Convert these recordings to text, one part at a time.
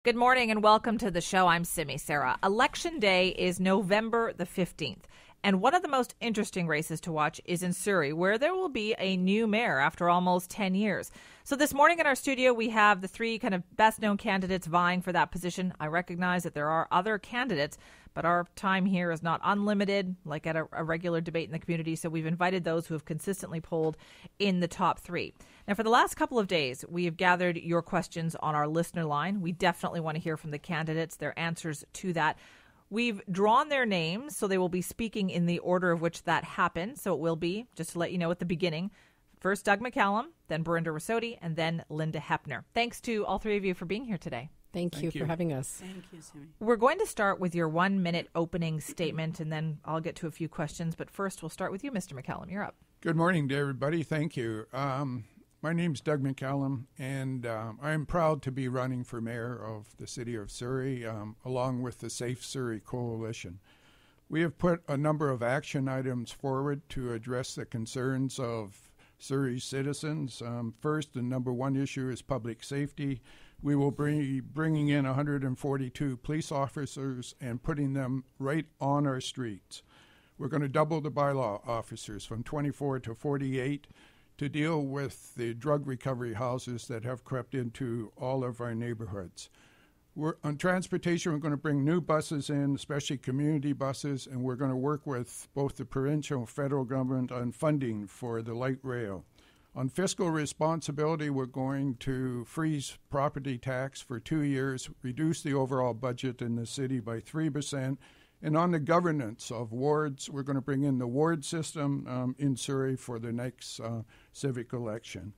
Good morning and welcome to the show. I'm Simi Sara. Election Day is November the 15th. And one of the most interesting races to watch is in Surrey, where there will be a new mayor after almost 10 years. So this morning in our studio, we have the three kind of best-known candidates vying for that position. I recognize that there are other candidates, but our time here is not unlimited, like at a regular debate in the community. So we've invited those who have consistently polled in the top three. Now, for the last couple of days, we have gathered your questions on our listener line. We definitely want to hear from the candidates, their answers to that. We've drawn their names, so they will be speaking in the order of which that happened. So it will be, just to let you know at the beginning, first Doug McCallum, then Barinder Rasode, and then Linda Hepner. Thanks to all three of you for being here today. Thank you for having us. Thank you, Simi. We're going to start with your 1 minute opening statement, and then I'll get to a few questions. But first, we'll start with you, Mr. McCallum. You're up. Good morning to everybody. Thank you. My name's Doug McCallum, and I'm proud to be running for mayor of the city of Surrey, along with the Safe Surrey Coalition. We have put a number of action items forward to address the concerns of Surrey's citizens. First, the number one issue is public safety. We will be bringing in 142 police officers and putting them right on our streets. We're going to double the bylaw officers from 24 to 48 to deal with the drug recovery houses that have crept into all of our neighborhoods. On transportation, we're going to bring new buses in, especially community buses, and we're going to work with both the provincial and federal government on funding for the light rail. On fiscal responsibility, we're going to freeze property tax for 2 years, reduce the overall budget in the city by 3%, and on the governance of wards, we're going to bring in the ward system in Surrey for the next civic election.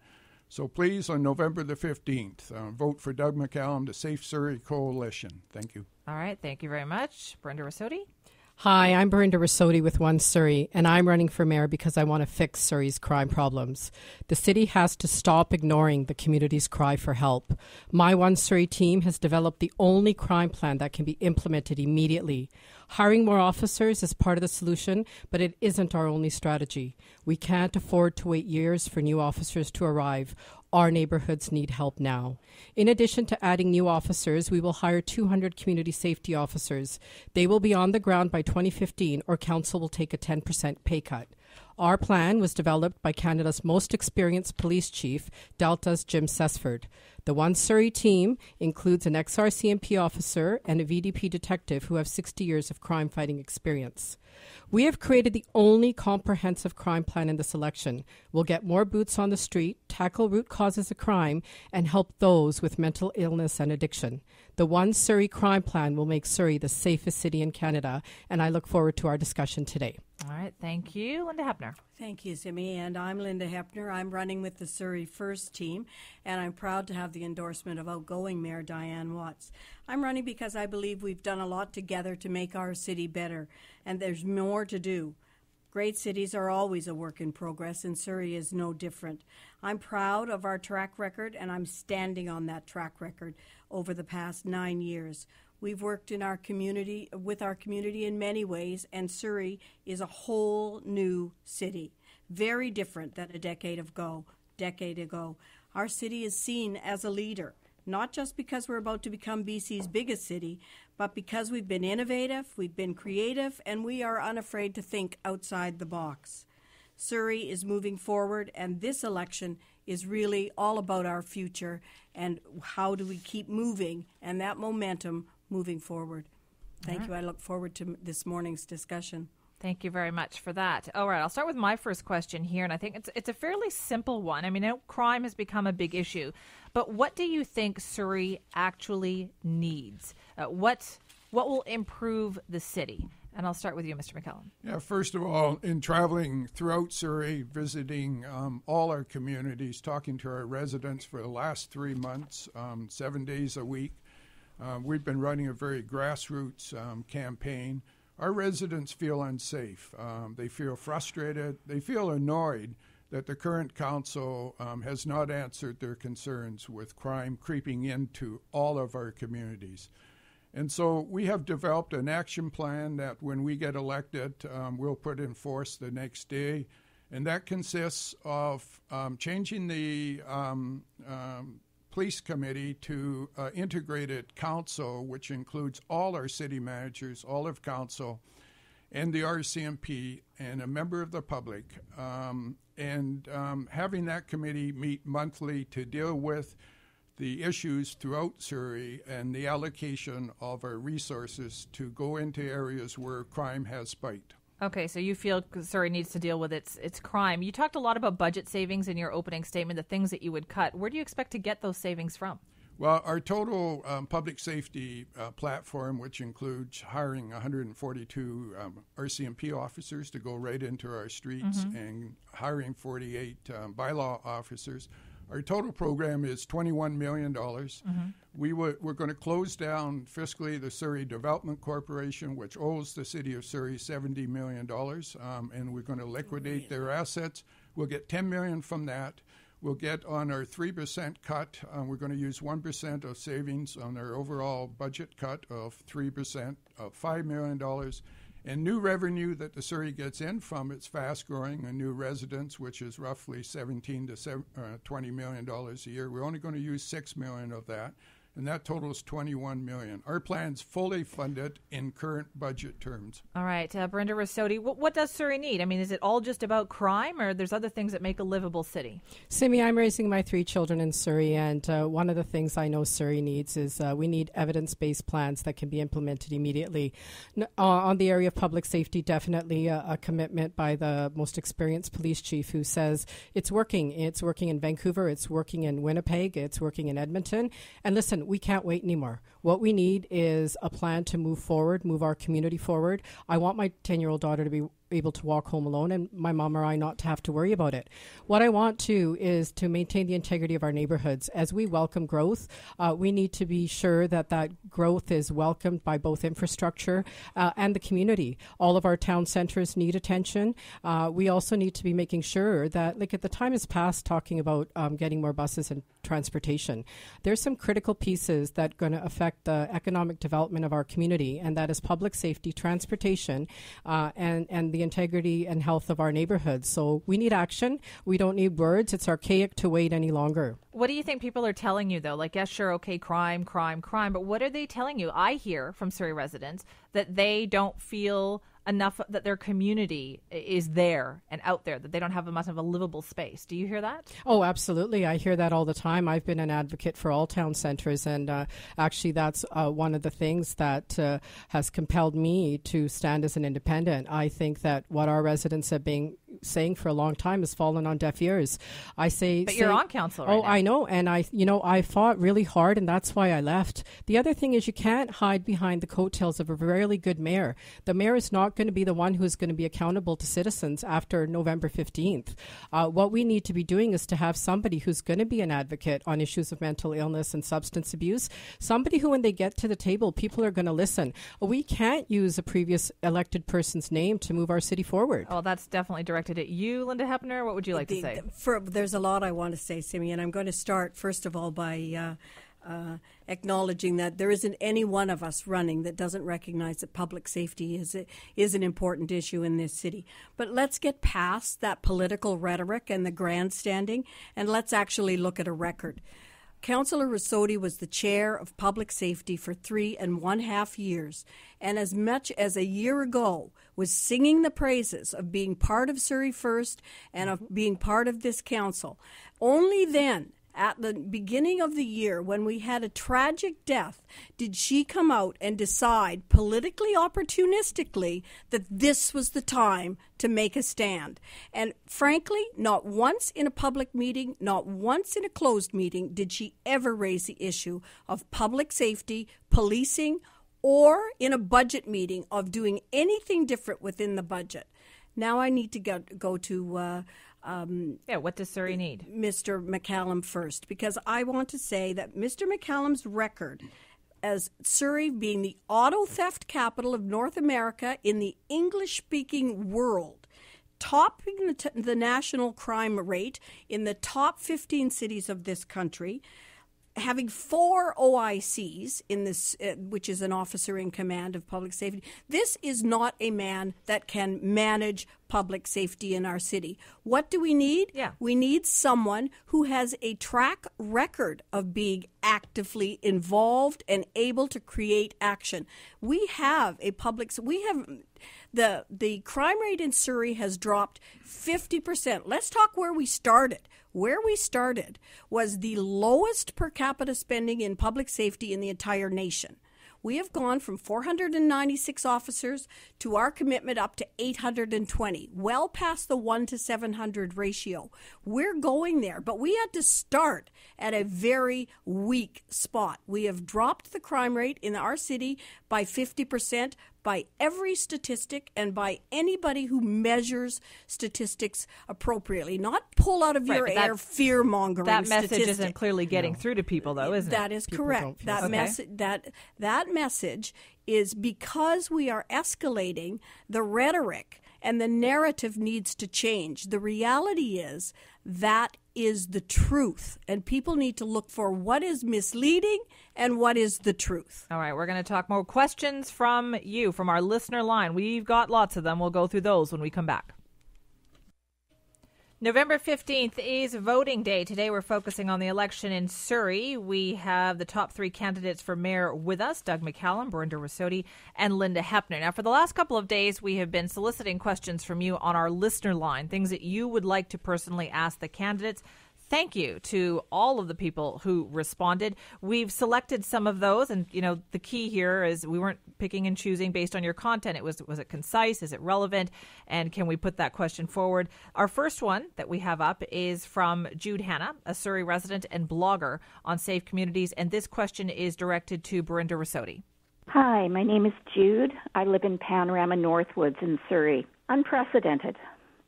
So please, on November the 15th, vote for Doug McCallum, the Safe Surrey Coalition. Thank you. All right. Thank you very much. Barinder Rasode. Hi, I'm Barinder Rasode with One Surrey, and I'm running for mayor because I want to fix Surrey's crime problems. The city has to stop ignoring the community's cry for help. My One Surrey team has developed the only crime plan that can be implemented immediately. Hiring more officers is part of the solution, but it isn't our only strategy. We can't afford to wait years for new officers to arrive. Our neighborhoods need help now. In addition to adding new officers, we will hire 200 community safety officers. They will be on the ground by 2015, or council will take a 10% pay cut. Our plan was developed by Canada's most experienced police chief, Delta's Jim Sesford. The One Surrey team includes an ex-RCMP officer and a VDP detective who have 60 years of crime-fighting experience. We have created the only comprehensive crime plan in this election. We'll get more boots on the street, tackle root causes of crime, and help those with mental illness and addiction. The One Surrey crime plan will make Surrey the safest city in Canada, and I look forward to our discussion today. All right. Thank you. Linda Hepner. Thank you, Simi. And I'm Linda Hepner. I'm running with the Surrey First team, and I'm proud to have the endorsement of outgoing Mayor Diane Watts. I'm running because I believe we've done a lot together to make our city better, and there's more to do. Great cities are always a work in progress, and Surrey is no different. I'm proud of our track record, and I'm standing on that track record over the past 9 years. We've worked in our community, with our community in many ways, and Surrey is a whole new city, very different than a decade ago. Our city is seen as a leader, not just because we're about to become BC's biggest city, but because we've been innovative, we've been creative, and we are unafraid to think outside the box. Surrey is moving forward, and this election is really all about our future and how do we keep moving and that momentum moving forward. Thank you. I look forward to this morning's discussion. Thank you very much for that. All right, I'll start with my first question here, and I think it's a fairly simple one. I mean, crime has become a big issue, but what do you think Surrey actually needs? What will improve the city? And I'll start with you, Mr. McCallum. Yeah, first of all, in traveling throughout Surrey, visiting all our communities, talking to our residents for the last 3 months, 7 days a week, we've been running a very grassroots campaign. Our residents feel unsafe. They feel frustrated. They feel annoyed that the current council has not answered their concerns with crime creeping into all of our communities. And so we have developed an action plan that when we get elected, we'll put in force the next day. And that consists of changing the police committee to integrated council, which includes all our city managers, all of council, and the RCMP, and a member of the public. Having that committee meet monthly to deal with the issues throughout Surrey and the allocation of our resources to go into areas where crime has spiked. Okay, so you feel Surrey needs to deal with its crime. You talked a lot about budget savings in your opening statement, the things that you would cut. Where do you expect to get those savings from? Well, our total public safety platform, which includes hiring 142 RCMP officers to go right into our streets and hiring 48 bylaw officers, our total program is $21 million. We're going to close down fiscally the Surrey Development Corporation, which owes the city of Surrey $70 million, and we're going to liquidate their assets. We'll get $10 million from that. We'll get on our 3% cut. We're going to use 1% of savings on our overall budget cut of 3% of $5 million. And new revenue that the Surrey gets in from its fast-growing and new residents, which is roughly $17 to $20 million a year. We're only going to use $6 million of that, and that totals $21 million. Our plan's fully funded in current budget terms. All right, Barinder Rasode, what does Surrey need? I mean, is it all just about crime, or there's other things that make a livable city? Simi, I'm raising my 3 children in Surrey, and one of the things I know Surrey needs is we need evidence-based plans that can be implemented immediately. On the area of public safety, definitely a commitment by the most experienced police chief who says it's working. It's working in Vancouver, it's working in Winnipeg, it's working in Edmonton. And listen, we can't wait anymore. What we need is a plan to move forward, move our community forward. I want my 10-year-old daughter to be able to walk home alone and my mom or I not to have to worry about it. What I want to is to maintain the integrity of our neighborhoods. As we welcome growth, we need to be sure that that growth is welcomed by both infrastructure and the community. All of our town centers need attention. We also need to be making sure that, like, at the time is past talking about getting more buses and transportation. There's some critical pieces that are going to affect the economic development of our community, and that is public safety, transportation, and the integrity and health of our neighborhoods. So we need action. We don't need words. It's archaic to wait any longer. What do you think people are telling you, though? Like, yes, sure, okay, crime, but what are they telling you? I hear from Surrey residents that they don't feel enough that their community is there and out there, that they don't have much of a livable space. Do you hear that? Oh, absolutely. I hear that all the time. I've been an advocate for all town centres, and actually that's one of the things that has compelled me to stand as an independent. I think that what our residents have been saying for a long time has fallen on deaf ears. But you're on council right now. I know, and I fought really hard, and that's why I left. The other thing is you can't hide behind the coattails of a really good mayor. The mayor is not going to be the one who's going to be accountable to citizens after November 15th. What we need to be doing is to have somebody who's going to be an advocate on issues of mental illness and substance abuse, somebody who, when they get to the table, people are going to listen. We can't use a previous elected person's name to move our city forward. Oh, that's definitely directed at you, Linda Hepner. What would you like to say? There's a lot I want to say, Simi, and I'm going to start, first of all, by acknowledging that there isn't any one of us running that doesn't recognize that public safety is an important issue in this city. But let's get past that political rhetoric and the grandstanding, and let's actually look at a record. Councillor Rasode was the chair of public safety for 3.5 years, and as much as a year ago was singing the praises of being part of Surrey First and of being part of this council. Only then, at the beginning of the year, when we had a tragic death, did she come out and decide politically opportunistically that this was the time to make a stand. And frankly, not once in a public meeting, not once in a closed meeting did she ever raise the issue of public safety, policing, or in a budget meeting of doing anything different within the budget. Now I need to go to what does Surrey need? Mr. McCallum first, because I want to say that Mr. McCallum's record as Surrey being the auto theft capital of North America in the English-speaking world, topping the national crime rate in the top 15 cities of this country, having 4 OICs in this, which is an officer in command of public safety, this is not a man that can manage public safety in our city. What do we need? Yeah. We need someone who has a track record of being actively involved and able to create action. We have the crime rate in Surrey has dropped 50%. Let's talk where we started. Where we started was the lowest per capita spending in public safety in the entire nation. We have gone from 496 officers to our commitment up to 820, well past the 1 to 700 ratio. We're going there, but we had to start at a very weak spot. We have dropped the crime rate in our city by 50%, by every statistic and by anybody who measures statistics appropriately. Not pull out of your air fear-mongering That message statistic. isn't clearly getting through to people, though, isn't it? That is correct. That message is because we are escalating the rhetoric and the narrative needs to change. The reality is that is the truth, and people need to look for what is misleading and what is the truth. All right, we're going to talk more questions from you, from our listener line. We've got lots of them. We'll go through those when we come back. November 15th is voting day. Today we're focusing on the election in Surrey. We have the top 3 candidates for mayor with us, Doug McCallum, Barinder Rasode, and Linda Hepner. Now, for the last couple of days, we have been soliciting questions from you on our listener line, things that you would like to personally ask the candidates. Thank you to all of the people who responded. We've selected some of those, and the key here is we weren't picking and choosing based on your content. It was it concise? Is it relevant? And can we put that question forward? Our first one that we have up is from Jude Hanna, a Surrey resident and blogger on Safe Communities, and this question is directed to Barinder Rasode. Hi, my name is Jude. I live in Panorama Northwoods in Surrey. Unprecedented.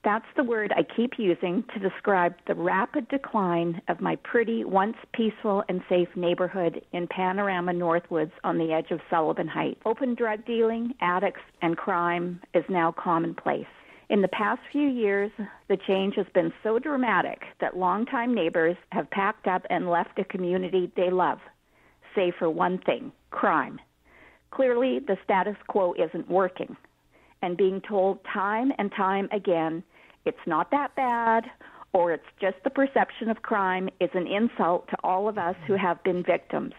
That's the word I keep using to describe the rapid decline of my pretty, once peaceful and safe neighborhood in Panorama Northwoods on the edge of Sullivan Heights. Open drug dealing, addicts, and crime is now commonplace. In the past few years, the change has been so dramatic that longtime neighbors have packed up and left a community they love, save for one thing, crime. Clearly, the status quo isn't working, and being told time and time again it's not that bad, or it's just the perception of crime, is an insult to all of us who have been victims.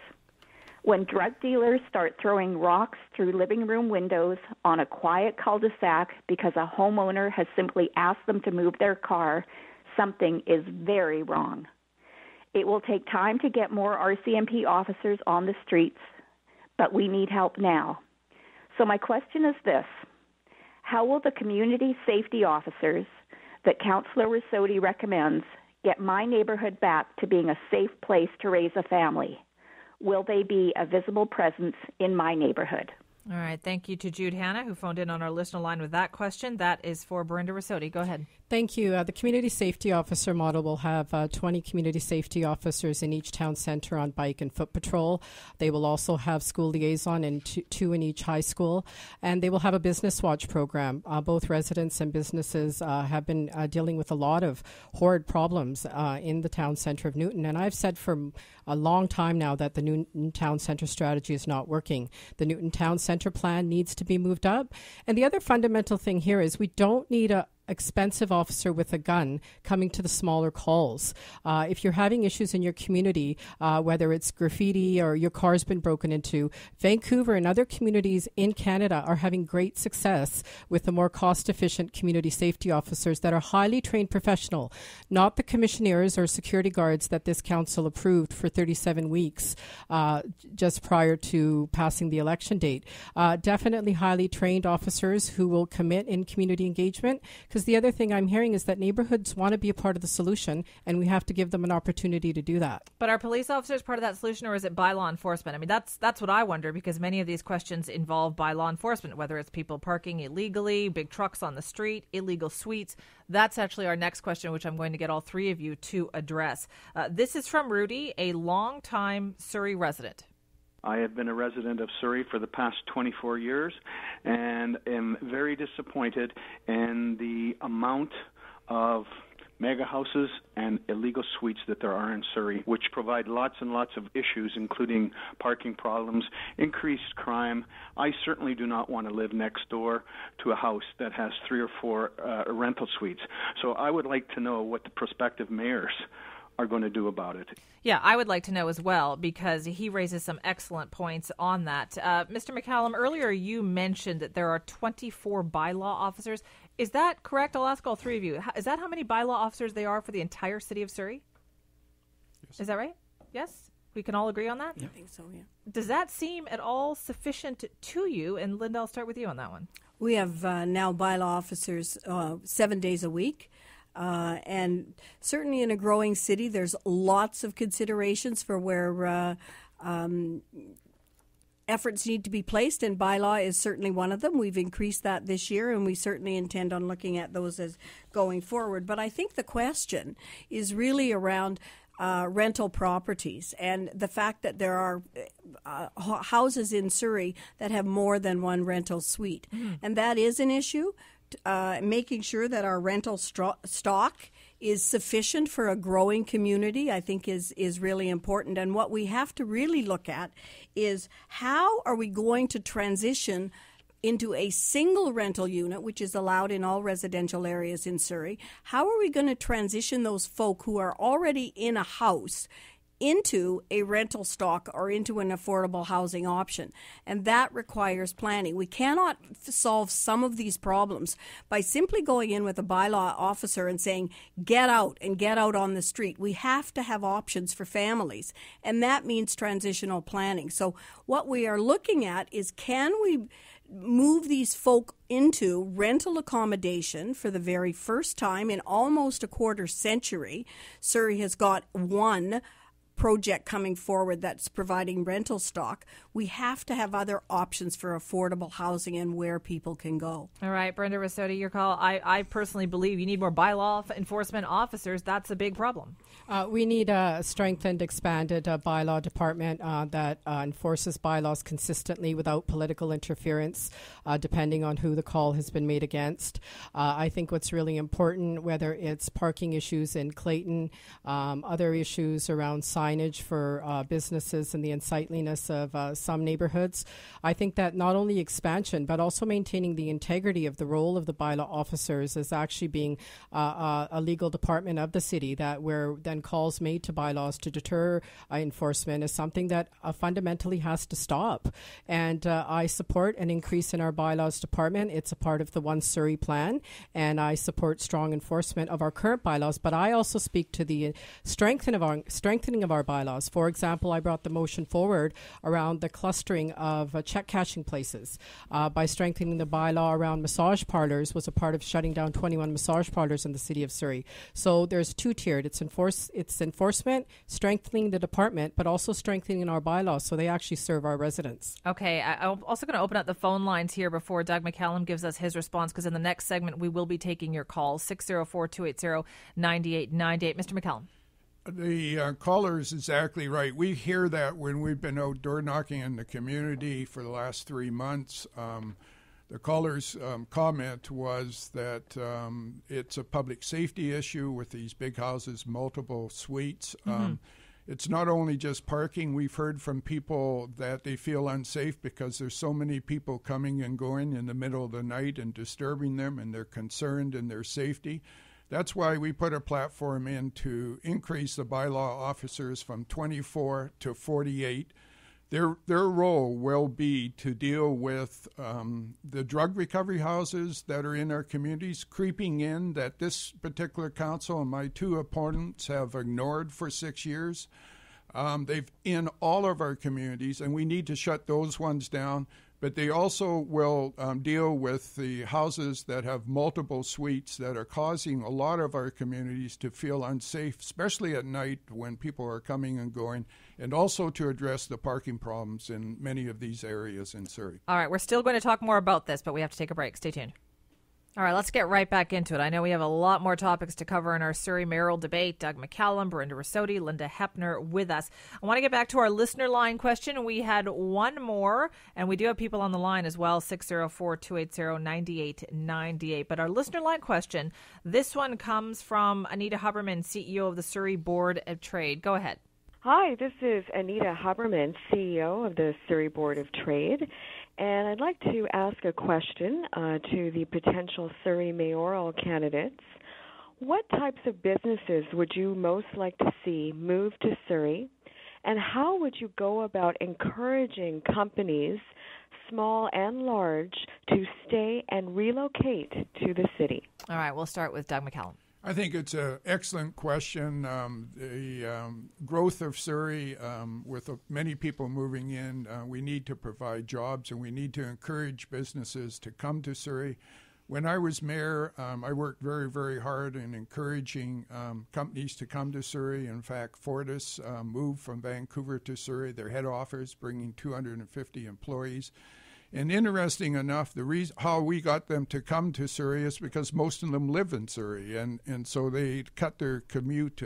When drug dealers start throwing rocks through living room windows on a quiet cul-de-sac because a homeowner has simply asked them to move their car, something is very wrong. It will take time to get more RCMP officers on the streets, but we need help now. So my question is this: how will the community safety officers that Councillor Rasode recommends get my neighborhood back to being a safe place to raise a family? Will they be a visible presence in my neighborhood? All right. Thank you to Jude Hanna, who phoned in on our listener line with that question. That is for Barinder Rasode. Go ahead. Thank you. The community safety officer model will have 20 community safety officers in each town centre on bike and foot patrol. They will also have school liaison and two in each high school. And they will have a business watch program. Both residents and businesses have been dealing with a lot of horrid problems in the town centre of Newton. And I've said for a long time now that the Newton Town Centre strategy is not working. The Newton Town Centre plan needs to be moved up. And the other fundamental thing here is we don't need a expensive officer with a gun coming to the smaller calls. If you're having issues in your community, whether it's graffiti or your car's been broken into, Vancouver and other communities in Canada are having great success with the more cost-efficient community safety officers that are highly trained professional, not the commissioners or security guards that this council approved for 37 weeks just prior to passing the election date. Definitely highly trained officers who will commit in community engagement, because the other thing I'm hearing is that neighborhoods want to be a part of the solution, and we have to give them an opportunity to do that. But are police officers part of that solution, or is it by law enforcement? I mean, that's what I wonder, because many of these questions involve by law enforcement, whether it's people parking illegally, big trucks on the street, illegal suites. That's actually our next question, which I'm going to get all three of you to address. This is from Rudy, a longtime Surrey resident. I have been a resident of Surrey for the past 24 years and am very disappointed in the amount of mega houses and illegal suites that there are in Surrey, which provide lots and lots of issues, including parking problems, increased crime. I certainly do not want to live next door to a house that has 3 or 4 rental suites. So I would like to know what the prospective mayors are going to do about it. Yeah, I would like to know as well, because he raises some excellent points on that. Mr. McCallum, earlier you mentioned that there are 24 bylaw officers. Is that correct? I'll ask all three of you. Is that how many bylaw officers there are for the entire city of Surrey? Yes. Is that right? Yes? We can all agree on that? I think so, yeah. Does that seem at all sufficient to you? And Linda, I'll start with you on that one. We have now bylaw officers 7 days a week. And certainly in a growing city, there's lots of considerations for where efforts need to be placed, and bylaw is certainly one of them. We've increased that this year, and we certainly intend on looking at those as going forward. But I think the question is really around rental properties and the fact that there are houses in Surrey that have more than one rental suite. And that is an issue. Making sure that our rental stock is sufficient for a growing community, I think is really important. And what we have to really look at is how are we going to transition into a single rental unit, which is allowed in all residential areas in Surrey. How are we going to transition those folk who are already in a house into a rental stock or into an affordable housing option? And that requires planning. We cannot solve some of these problems by simply going in with a bylaw officer and saying, get out and get out on the street. We have to have options for families, and that means transitional planning. So what we are looking at is, can we move these folk into rental accommodation for the very first time in almost a quarter century? Surrey has got one project coming forward that's providing rental stock. We have to have other options for affordable housing and where people can go. All right, Barinder Rasode, your call. I personally believe you need more bylaw enforcement officers. That's a big problem. We need a strengthened, expanded bylaw department that enforces bylaws consistently without political interference, depending on who the call has been made against. I think what's really important, whether it's parking issues in Clayton, other issues around signage for businesses and the unsightliness of some neighborhoods, I think that not only expansion, but also maintaining the integrity of the role of the bylaw officers as actually being a legal department of the city, that where then calls made to bylaws to deter enforcement is something that fundamentally has to stop. And I support an increase in our bylaws department. It's a part of the One Surrey plan, and I support strong enforcement of our current bylaws, but I also speak to the strengthening of our bylaws. For example, I brought the motion forward around the clustering of check cashing places by strengthening the bylaw around massage parlors was a part of shutting down 21 massage parlors in the city of Surrey. So there's two-tiered. It's enforcement, strengthening the department, but also strengthening our bylaws so they actually serve our residents. Okay, I'm also going to open up the phone lines here before Doug McCallum gives us his response, because in the next segment we will be taking your calls, 604-280-9898. Mr. McCallum. The caller is exactly right. We hear that when we've been out door knocking in the community for the last 3 months. The caller's comment was that it's a public safety issue with these big houses, multiple suites. It's not only just parking. We've heard from people that they feel unsafe because there's so many people coming and going in the middle of the night and disturbing them, and they're concerned in their safety. That's why we put a platform in to increase the bylaw officers from 24 to 48. Their role will be to deal with the drug recovery houses that are in our communities, creeping in, that this particular council and my two opponents have ignored for 6 years. They've in all of our communities, and we need to shut those ones down. But they also will deal with the houses that have multiple suites that are causing a lot of our communities to feel unsafe, especially at night when people are coming and going, and also to address the parking problems in many of these areas in Surrey. All right, we're still going to talk more about this, but we have to take a break. Stay tuned. All right, let's get right back into it. I know we have a lot more topics to cover in our Surrey mayoral debate. Doug McCallum, Barinder Rasode, Linda Hepner with us. I want to get back to our listener line question. We had one more, and we do have people on the line as well, 604-280-9898. But our listener line question, this one comes from Anita Huberman, CEO of the Surrey Board of Trade. Go ahead. Hi, this is Anita Huberman, CEO of the Surrey Board of Trade. And I'd like to ask a question to the potential Surrey mayoral candidates. What types of businesses would you most like to see move to Surrey? And how would you go about encouraging companies, small and large, to stay and relocate to the city? All right, we'll start with Doug McCallum. I think it's an excellent question. The growth of Surrey, with many people moving in, we need to provide jobs and we need to encourage businesses to come to Surrey. When I was mayor, I worked very, very hard in encouraging companies to come to Surrey. In fact, Fortis moved from Vancouver to Surrey, their head office, bringing 250 employees. And interesting enough, the reason how we got them to come to Surrey is because most of them live in Surrey, and so they cut their commute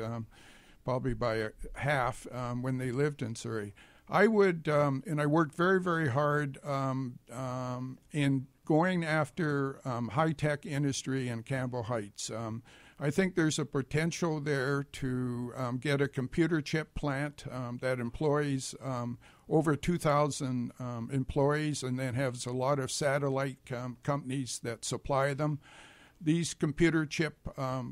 probably by half when they lived in Surrey. I would, and I worked very, very hard in going after high-tech industry in Campbell Heights. I think there's a potential there to get a computer chip plant that employs over 2,000 employees and then has a lot of satellite companies that supply them. These computer chip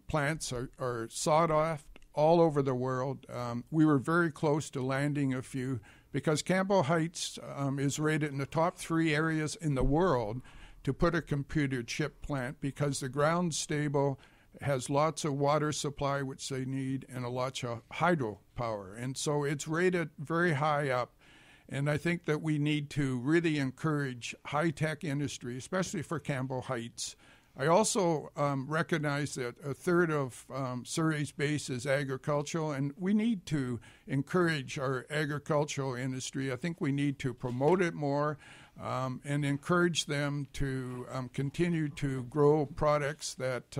plants are sought after all over the world. We were very close to landing a few because Campbell Heights is rated in the top 3 areas in the world to put a computer chip plant because the ground's stable, has lots of water supply, which they need, and a lot of hydropower. And so it's rated very high up. And I think that we need to really encourage high-tech industry, especially for Campbell Heights. I also recognize that a third of Surrey's base is agricultural, and we need to encourage our agricultural industry. I think we need to promote it more and encourage them to continue to grow products that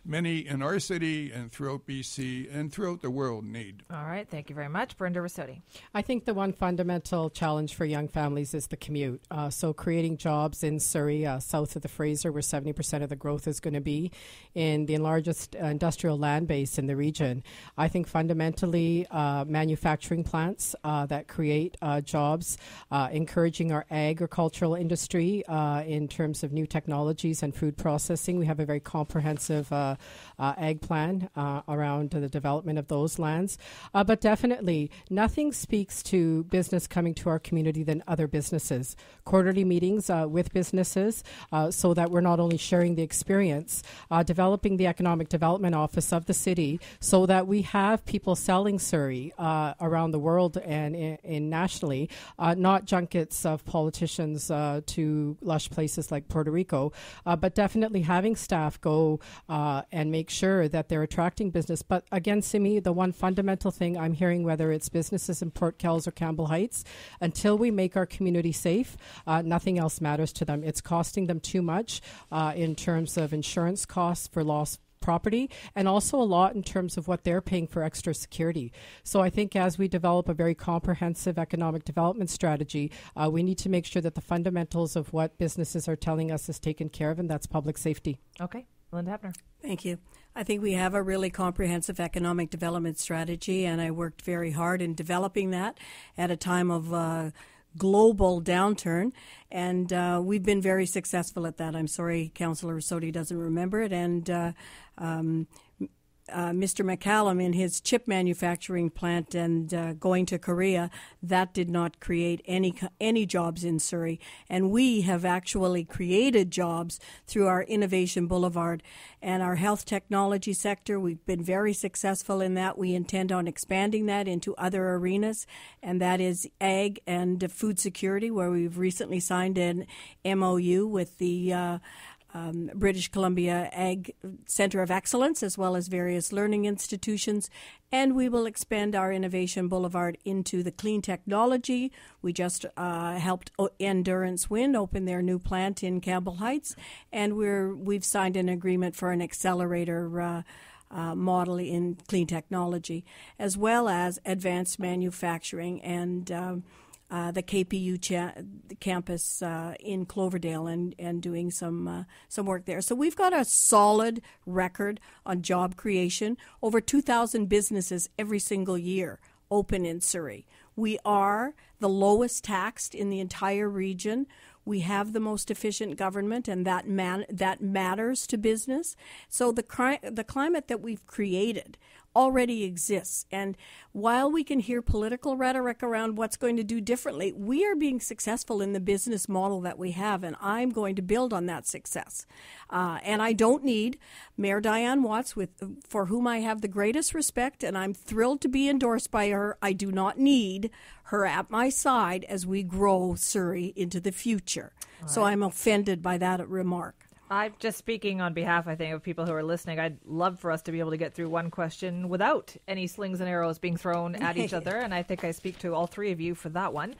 many in our city and throughout BC and throughout the world need. All right. Thank you very much. Barinder Rasode. I think the one fundamental challenge for young families is the commute. So creating jobs in Surrey, south of the Fraser, where 70% of the growth is going to be, in the largest industrial land base in the region. I think fundamentally manufacturing plants that create jobs, encouraging our agricultural industry in terms of new technologies and food processing. We have a very comprehensive ag plan around the development of those lands. But definitely, nothing speaks to business coming to our community than other businesses. Quarterly meetings with businesses so that we're not only sharing the experience, developing the economic development office of the city so that we have people selling Surrey around the world and in nationally, not junkets of politicians to lush places like Puerto Rico, but definitely having staff go and make sure that they're attracting business. But again, Simi, the one fundamental thing I'm hearing, whether it's businesses in Port Kells or Campbell Heights, until we make our community safe, nothing else matters to them. It's costing them too much in terms of insurance costs for lost property, and also a lot in terms of what they're paying for extra security. So I think as we develop a very comprehensive economic development strategy, we need to make sure that the fundamentals of what businesses are telling us is taken care of, and that's public safety. Okay. Linda Hepner. Thank you. I think we have a really comprehensive economic development strategy, and I worked very hard in developing that at a time of global downturn, and we've been very successful at that. I'm sorry Councillor Rasode doesn't remember it, and Mr. McCallum in his chip manufacturing plant and going to Korea, that did not create any jobs in Surrey. And we have actually created jobs through our Innovation Boulevard and our health technology sector. We've been very successful in that. We intend on expanding that into other arenas, and that is ag and food security, where we've recently signed an MOU with the British Columbia Ag Center of Excellence, as well as various learning institutions. And we will expand our Innovation Boulevard into the clean technology. We just helped Endurance Wind open their new plant in Campbell Heights, and we've signed an agreement for an accelerator model in clean technology, as well as advanced manufacturing and the KPU campus in Cloverdale and doing some work there. So we've got a solid record on job creation. Over 2,000 businesses every single year open in Surrey. We are the lowest taxed in the entire region. We have the most efficient government, and that matters to business. So the climate that we've created already exists. And while we can hear political rhetoric around what's going to do differently, we are being successful in the business model that we have, and I'm going to build on that success. And I don't need Mayor Diane Watts, for whom I have the greatest respect, and I'm thrilled to be endorsed by her. I do not need her at my side as we grow Surrey into the future. Right. So I'm offended by that remark. I'm just speaking on behalf, I think, of people who are listening. I'd love for us to be able to get through one question without any slings and arrows being thrown at each other, and I think I speak to all three of you for that one.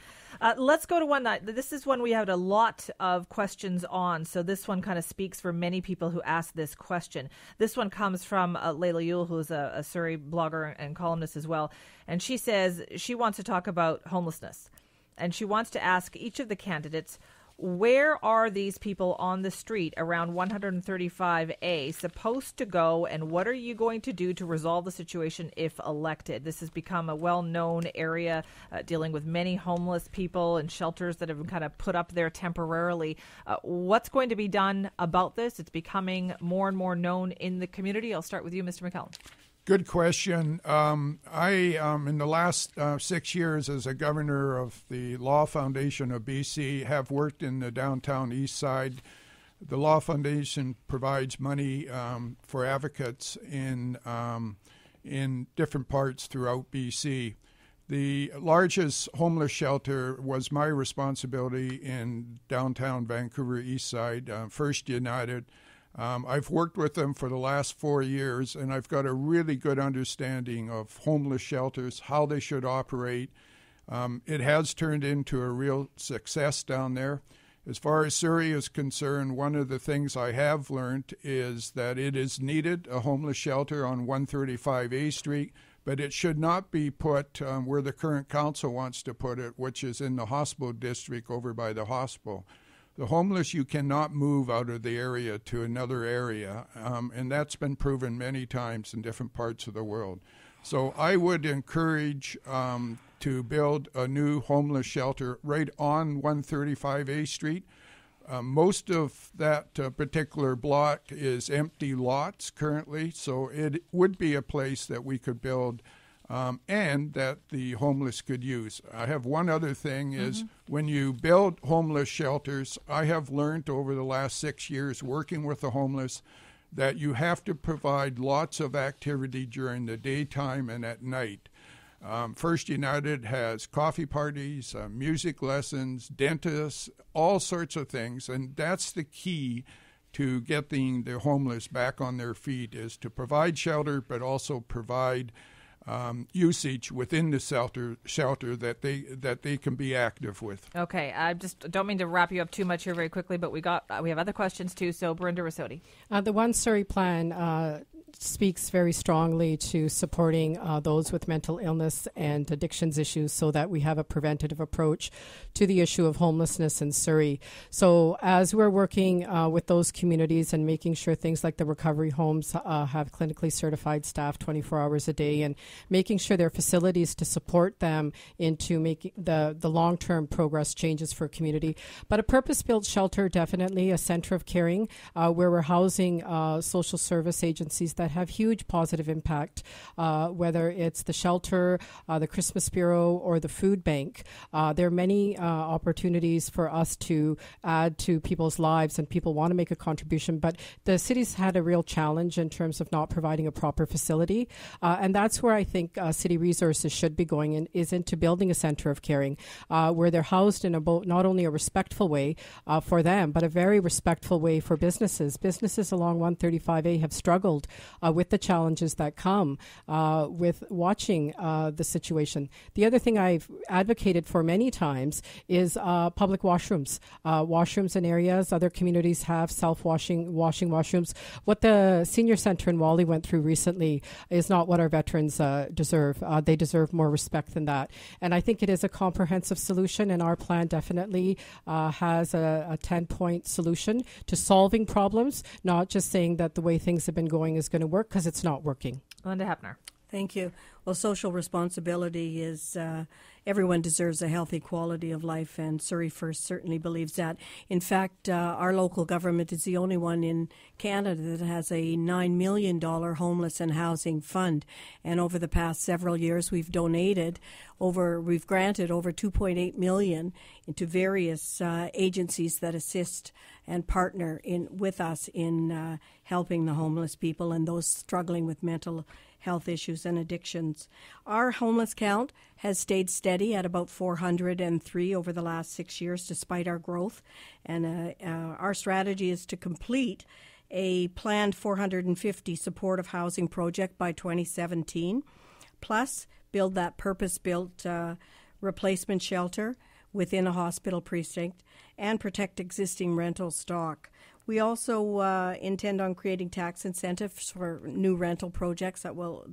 Let's go to one this is one we had a lot of questions on, so this one kind of speaks for many people who asked this question. This one comes from Layla Yule, who's a Surrey blogger and columnist as well, and she says she wants to talk about homelessness, and she wants to ask each of the candidates, where are these people on the street around 135A supposed to go, and what are you going to do to resolve the situation if elected? This has become a well-known area dealing with many homeless people and shelters that have been kind of put up there temporarily. What's going to be done about this? It's becoming more and more known in the community. I'll start with you, Mr. McCallum. Good question. I, in the last 6 years as a governor of the Law Foundation of BC, have worked in the downtown east side. The Law Foundation provides money for advocates in different parts throughout BC. The largest homeless shelter was my responsibility in downtown Vancouver east side, First United. I've worked with them for the last 4 years, and I've got a really good understanding of homeless shelters, how they should operate. It has turned into a real success down there. As far as Surrey is concerned, one of the things I have learned is that it is needed, a homeless shelter on 135A Street, but it should not be put where the current council wants to put it, which is in the hospital district over by the hospital. The homeless, you cannot move out of the area to another area, and that's been proven many times in different parts of the world. So I would encourage to build a new homeless shelter right on 135A Street. Most of that particular block is empty lots currently, so it would be a place that we could build and that the homeless could use. I have one other thing is when you build homeless shelters, I have learned over the last 6 years working with the homeless that you have to provide lots of activity during the daytime and at night. First United has coffee parties, music lessons, dentists, all sorts of things, and that's the key to getting the homeless back on their feet, is to provide shelter but also provide usage within the shelter that they can be active with. Okay, I just don't mean to wrap you up too much here very quickly, but we have other questions too. So, Barinder Rasode. The One Surrey plan speaks very strongly to supporting those with mental illness and addictions issues, so that we have a preventative approach to the issue of homelessness in Surrey. So as we're working with those communities and making sure things like the recovery homes have clinically certified staff 24 hours a day, and making sure there are facilities to support them into making the long-term progress changes for community. But a purpose-built shelter, definitely a center of caring where we're housing social service agencies that that have huge positive impact, whether it's the shelter, the Christmas Bureau, or the food bank. There are many opportunities for us to add to people's lives, and people want to make a contribution. But the city's had a real challenge in terms of not providing a proper facility. And that's where I think city resources should be going in, is into building a center of caring where they're housed in not only a respectful way for them, but a very respectful way for businesses. Businesses along 135A have struggled with the challenges that come with watching the situation. The other thing I've advocated for many times is public washrooms. Washrooms in areas, other communities have washing washrooms. What the senior center in Wally went through recently is not what our veterans deserve. They deserve more respect than that. And I think it is a comprehensive solution, and our plan definitely has a 10-point solution to solving problems, not just saying that the way things have been going is going to work, because it's not working. Linda Hepner. Thank you. Well, social responsibility is everyone deserves a healthy quality of life, and Surrey First certainly believes that. In fact, our local government is the only one in Canada that has a $9 million homeless and housing fund. And over the past several years, we've granted over $2.8 million into various agencies that assist and partner with us in helping the homeless people and those struggling with mental health issues and addictions. Our homeless count has stayed steady at about 403 over the last 6 years, despite our growth. And our strategy is to complete a planned 450 supportive housing project by 2017, plus build that purpose-built replacement shelter within a hospital precinct and protect existing rental stock. We also intend on creating tax incentives for new rental projects that will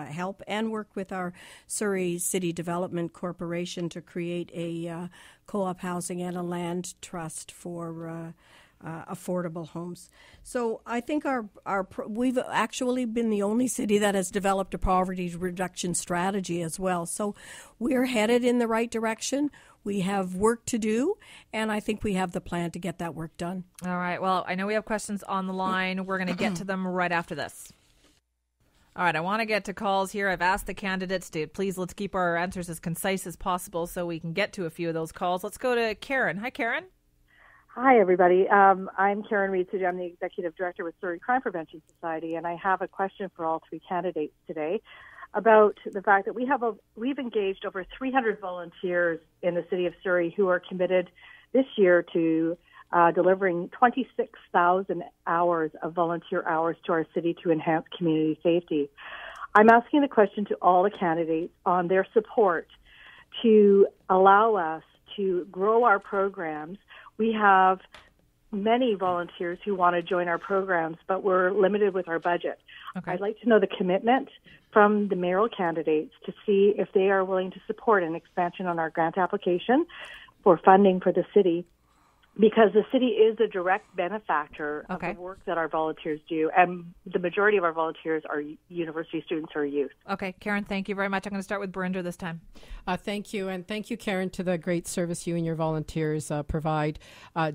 help, and work with our Surrey City Development Corporation to create a co-op housing and a land trust for affordable homes. So I think we've actually been the only city that has developed a poverty reduction strategy as well. So we're headed in the right direction. We have work to do, and I think we have the plan to get that work done. All right. Well, I know we have questions on the line. We're going to get to them right after this. All right. I want to get to calls here. I've asked the candidates to let's keep our answers as concise as possible so we can get to a few of those calls. Let's go to Karen. Hi, Karen. Hi, everybody. I'm Karen Reed. I'm the Executive Director with Surrey Crime Prevention Society, and I have a question for all three candidates today about the fact that we've engaged over 300 volunteers in the city of Surrey who are committed this year to delivering 26,000 hours of volunteer hours to our city to enhance community safety. I'm asking the question to all the candidates on their support to allow us to grow our programs. We have many volunteers who want to join our programs, but we're limited with our budget. Okay. I'd like to know the commitment from the mayoral candidates to see if they are willing to support an expansion on our grant application for funding for the city, because the city is a direct benefactor of the work that our volunteers do, and the majority of our volunteers are university students or youth. Okay, Karen, thank you very much. I'm going to start with Barinder this time. Thank you, and thank you, Karen, to the great service you and your volunteers provide.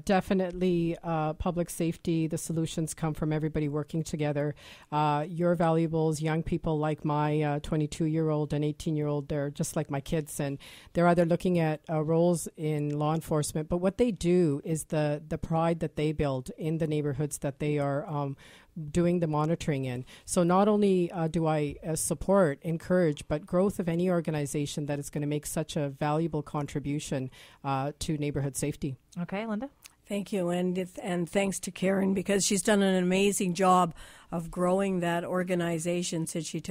Definitely public safety, the solutions come from everybody working together. Your valuables, young people like my 22-year-old and 18-year-old, they're just like my kids, and they're either looking at roles in law enforcement, but what they do is the pride that they build in the neighborhoods that they are doing the monitoring in. So not only do I support, encourage, but growth of any organization that is going to make such a valuable contribution to neighborhood safety. Okay, Linda? Thank you, and thanks to Karen, because she's done an amazing job of growing that organization since she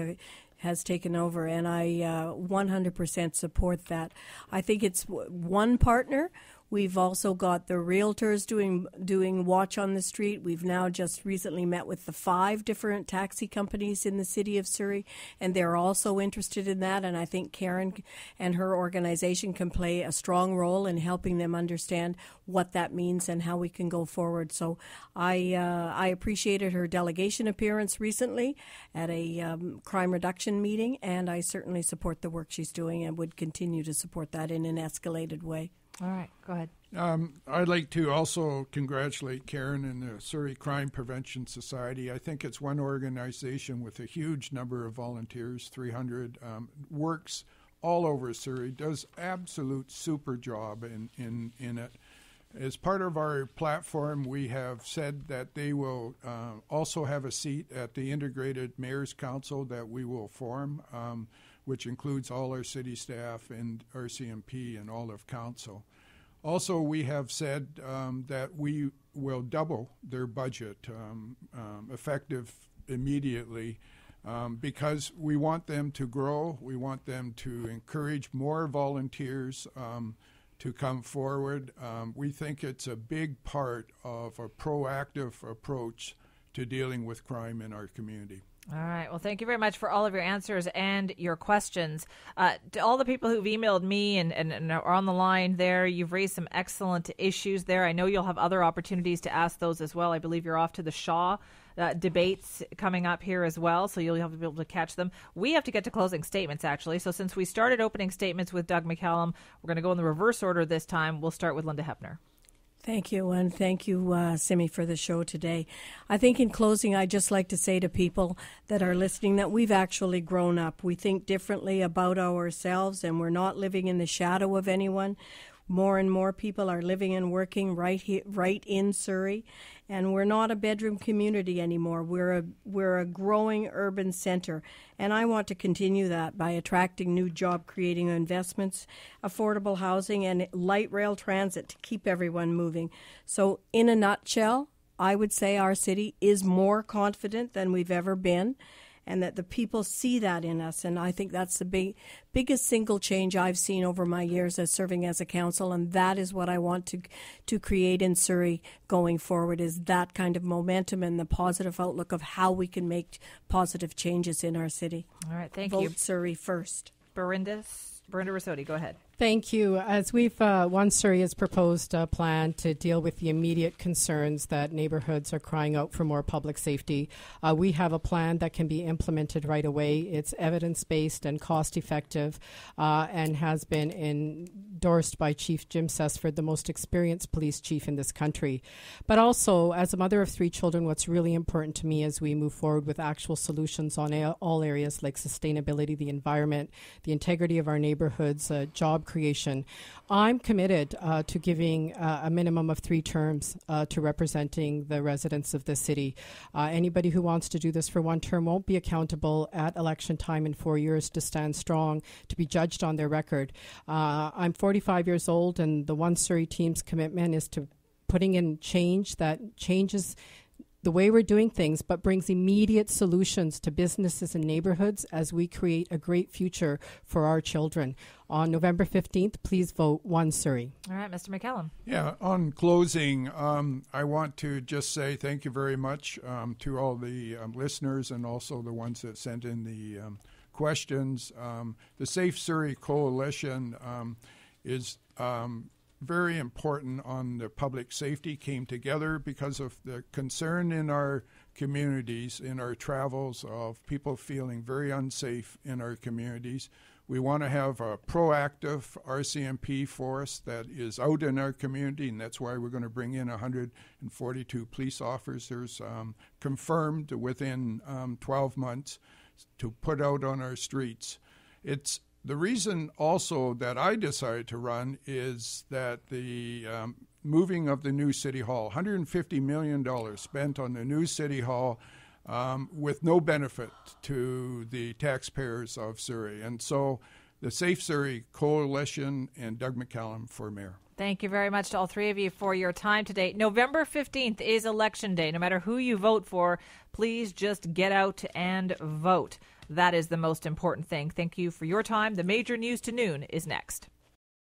has taken over, and I 100% support that. I think it's one partner. We've also got the realtors doing watch on the street. We've now just recently met with the 5 different taxi companies in the city of Surrey, and they're also interested in that. And I think Karen and her organization can play a strong role in helping them understand what that means and how we can go forward. So I appreciated her delegation appearance recently at a crime reduction meeting, and I certainly support the work she's doing and would continue to support that in an escalated way. All right, go ahead. I'd like to also congratulate Karen and the Surrey Crime Prevention Society. I think it's one organization with a huge number of volunteers, 300, works all over Surrey, does absolute super job in it. As part of our platform, we have said that they will also have a seat at the Integrated Mayor's Council that we will form, which includes all our city staff and RCMP and all of council. Also, we have said that we will double their budget effective immediately because we want them to grow. We want them to encourage more volunteers to come forward. We think it's a big part of a proactive approach to dealing with crime in our community. All right. Well, thank you very much for all of your answers and your questions. To all the people who've emailed me and are on the line there, you've raised some excellent issues there. I know you'll have other opportunities to ask those as well. I believe you're off to the Shaw debates coming up here as well, so you'll have to be able to catch them. We have to get to closing statements, actually. So since we started opening statements with Doug McCallum, we're going to go in the reverse order this time. We'll start with Linda Hepner. Thank you, and thank you, Simi, for the show today. I think in closing, I'd just like to say to people that are listening that we've actually grown up. We think differently about ourselves, and we're not living in the shadow of anyone. More and more people are living and working right in Surrey, and we're not a bedroom community anymore. We're a growing urban center, and I want to continue that by attracting new job-creating investments, affordable housing, and light rail transit to keep everyone moving. So, in a nutshell, I would say our city is more confident than we've ever been, and that the people see that in us. And I think that's the biggest single change I've seen over my years as serving as a council, and that is what I want to create in Surrey going forward, is that kind of momentum and the positive outlook of how we can make positive changes in our city. All right, thank you. Vote Surrey first. Barinder Rasode, go ahead. Thank you. As we've, One Surrey has proposed a plan to deal with the immediate concerns that neighborhoods are crying out for more public safety. We have a plan that can be implemented right away. It's evidence-based and cost-effective and has been endorsed by Chief Jim Sesford, the most experienced police chief in this country. But also, as a mother of 3 children, what's really important to me as we move forward with actual solutions on all areas like sustainability, the environment, the integrity of our neighborhoods, job creation. I'm committed to giving a minimum of 3 terms to representing the residents of this city. Anybody who wants to do this for 1 term won't be accountable at election time in 4 years to stand strong, to be judged on their record. I'm 45 years old, and the One Surrey team's commitment is to putting in change that changes the way we're doing things, but brings immediate solutions to businesses and neighborhoods as we create a great future for our children. On November 15th, please vote One Surrey. All right, Mr. McCallum. Yeah, on closing, I want to just say thank you very much to all the listeners and also the ones that sent in the questions. The Safe Surrey Coalition is very important on the public safety, came together because of the concern in our communities, in our travels, of people feeling very unsafe in our communities. We want to have a proactive RCMP force that is out in our community, and that's why we're going to bring in 142 police officers confirmed within 12 months to put out on our streets. It's the reason also that I decided to run is that the moving of the new City Hall, $150 million spent on the new City Hall with no benefit to the taxpayers of Surrey. And so the Safe Surrey Coalition and Doug McCallum for mayor. Thank you very much to all 3 of you for your time today. November 15th is Election Day. No matter who you vote for, please just get out and vote. That is the most important thing. Thank you for your time. The Major News to Noon is next.